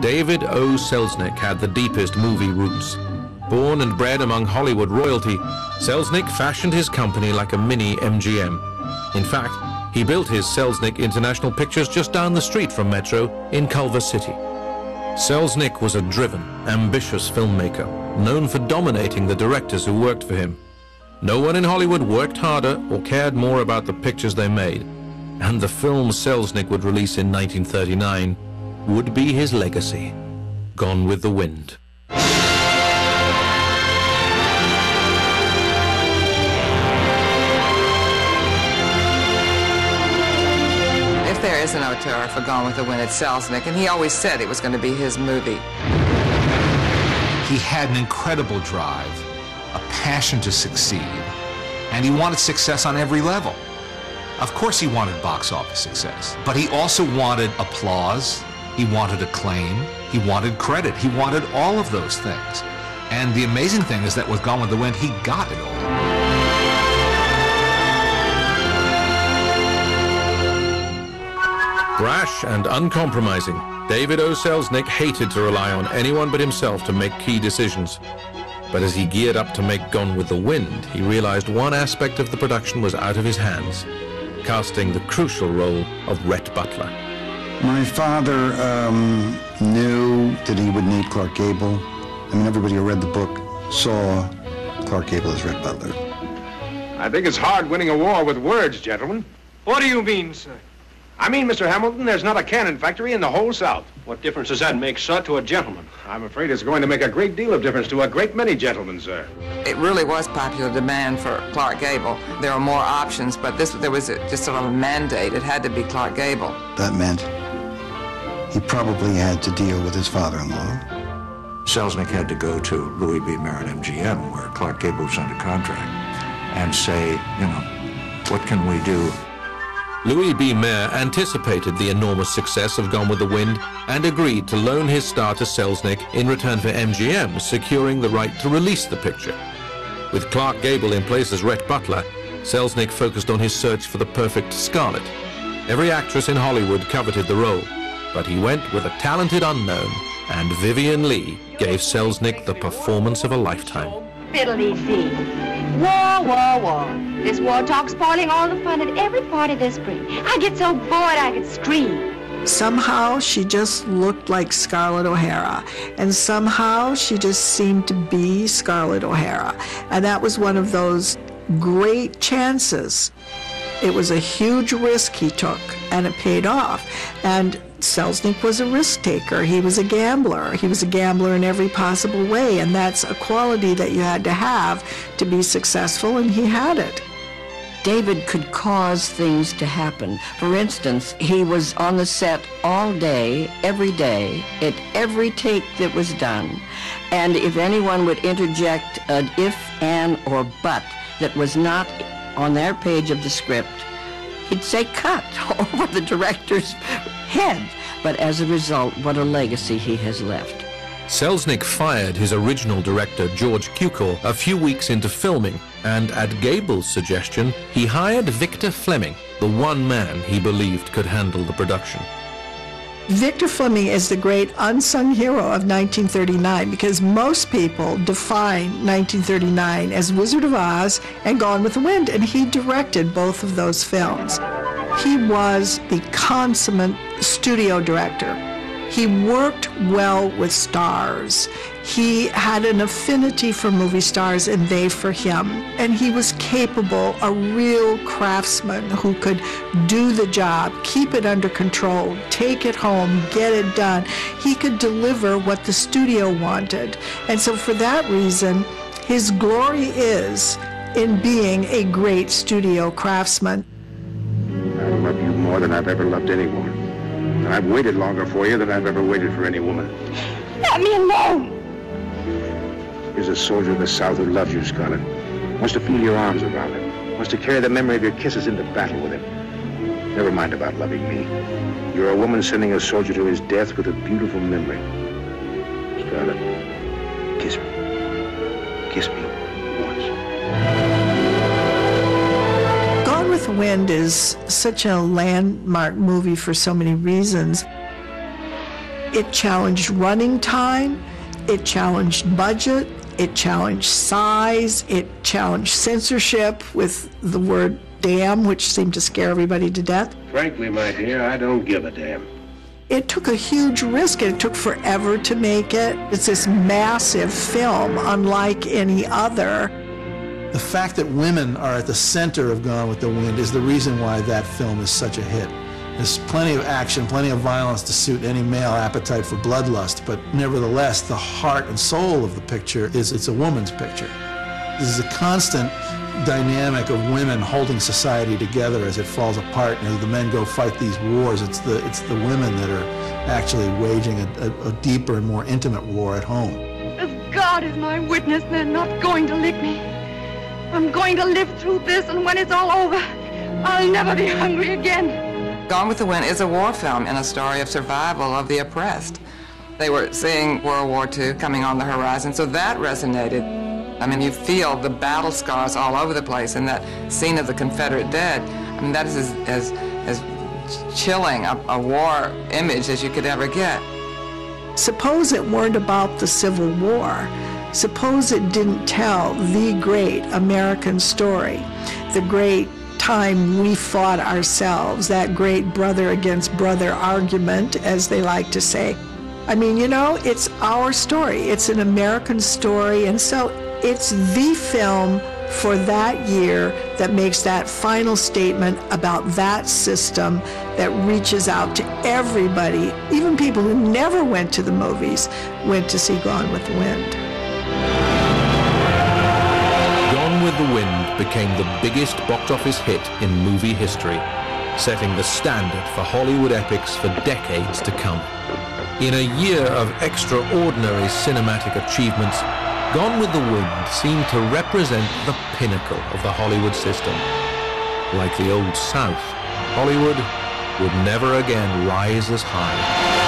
David O. Selznick had the deepest movie roots. Born and bred among Hollywood royalty, Selznick fashioned his company like a mini MGM. In fact, he built his Selznick International Pictures just down the street from Metro in Culver City. Selznick was a driven, ambitious filmmaker, known for dominating the directors who worked for him. No one in Hollywood worked harder or cared more about the pictures they made, and the film Selznick would release in 1939 would be his legacy. Gone with the Wind. If there is an auteur for Gone with the Wind, it's Selznick, and he always said it was going to be his movie. He had an incredible drive, a passion to succeed, and he wanted success on every level. Of course he wanted box office success, but he also wanted applause, he wanted acclaim, he wanted credit, he wanted all of those things. And the amazing thing is that with Gone with the Wind, he got it all. Brash and uncompromising, David O. Selznick hated to rely on anyone but himself to make key decisions. But as he geared up to make Gone with the Wind, he realized one aspect of the production was out of his hands, casting the crucial role of Rhett Butler. My father knew that he would need Clark Gable. I mean, everybody who read the book saw Clark Gable as Rhett Butler. I think it's hard winning a war with words, gentlemen. What do you mean, sir? I mean, Mr. Hamilton, there's not a cannon factory in the whole South. What difference does that make, sir, to a gentleman? I'm afraid it's going to make a great deal of difference to a great many gentlemen, sir. It really was popular demand for Clark Gable. There were more options, but there was just sort of a mandate. It had to be Clark Gable. That meant he probably had to deal with his father-in-law. Selznick had to go to Louis B. Mayer MGM, where Clark Gable was under contract, and say, you know, what can we do? Louis B. Mayer anticipated the enormous success of Gone with the Wind and agreed to loan his star to Selznick in return for MGM securing the right to release the picture. With Clark Gable in place as Rhett Butler, Selznick focused on his search for the perfect Scarlet. Every actress in Hollywood coveted the role, but he went with a talented unknown, and Vivian Leigh gave Selznick the performance of a lifetime. Fiddly-dee. War, war, war. This war talk's spoiling all the fun at every party this spring. I get so bored I could scream. Somehow she just looked like Scarlett O'Hara, and somehow she just seemed to be Scarlett O'Hara. And that was one of those great chances. It was a huge risk he took, and it paid off. And Selznick was a risk taker. He was a gambler. He was a gambler in every possible way, and that's a quality that you had to have to be successful, and he had it. David could cause things to happen. For instance, he was on the set all day, at every take that was done. And if anyone would interject an if, an, or but that was not on their page of the script, he'd say cut over the director's head. But as a result, what a legacy he has left. Selznick fired his original director, George Cukor, a few weeks into filming, and at Gable's suggestion, he hired Victor Fleming, the one man he believed could handle the production. Victor Fleming is the great unsung hero of 1939 because most people define 1939 as Wizard of Oz and Gone with the Wind, and he directed both of those films. He was the consummate studio director. He worked well with stars. He had an affinity for movie stars and they for him. And he was capable, a real craftsman who could do the job, keep it under control, take it home, get it done. He could deliver what the studio wanted. And so for that reason, his glory is in being a great studio craftsman. I love you more than I've ever loved any woman. And I've waited longer for you than I've ever waited for any woman. Let me alone. Here's a soldier of the South who loves you, Scarlett. Wants to feel your arms around him. Wants to carry the memory of your kisses into battle with him. Never mind about loving me. You're a woman sending a soldier to his death with a beautiful memory. Scarlett, kiss me. Kiss me once. Gone with the Wind is such a landmark movie for so many reasons. It challenged running time, it challenged budget, it challenged size, it challenged censorship with the word damn, which seemed to scare everybody to death. Frankly, my dear, I don't give a damn. It took a huge risk, and it took forever to make it. It's this massive film, unlike any other. The fact that women are at the center of Gone with the Wind is the reason why that film is such a hit. There's plenty of action, plenty of violence to suit any male appetite for bloodlust, but nevertheless, the heart and soul of the picture is it's a woman's picture. This is a constant dynamic of women holding society together as it falls apart, and as the men go fight these wars, it's the women that are actually waging a deeper and more intimate war at home. As God is my witness, they're not going to lick me. I'm going to live through this, and when it's all over, I'll never be hungry again. Gone with the Wind is a war film and a story of survival of the oppressed. They were seeing World War II coming on the horizon, so that resonated. I mean, you feel the battle scars all over the place, and that scene of the Confederate dead, I mean, that is as chilling a war image as you could ever get. Suppose it weren't about the Civil War. Suppose it didn't tell the great American story, the great time we fought ourselves, that great brother against brother argument, as they like to say. I mean, you know, it's our story. It's an American story, and so it's the film for that year that makes that final statement about that system that reaches out to everybody, even people who never went to the movies, went to see Gone with the Wind. Gone with the Wind became the biggest box office hit in movie history, setting the standard for Hollywood epics for decades to come. In a year of extraordinary cinematic achievements, Gone with the Wind seemed to represent the pinnacle of the Hollywood system. Like the Old South, Hollywood would never again rise as high.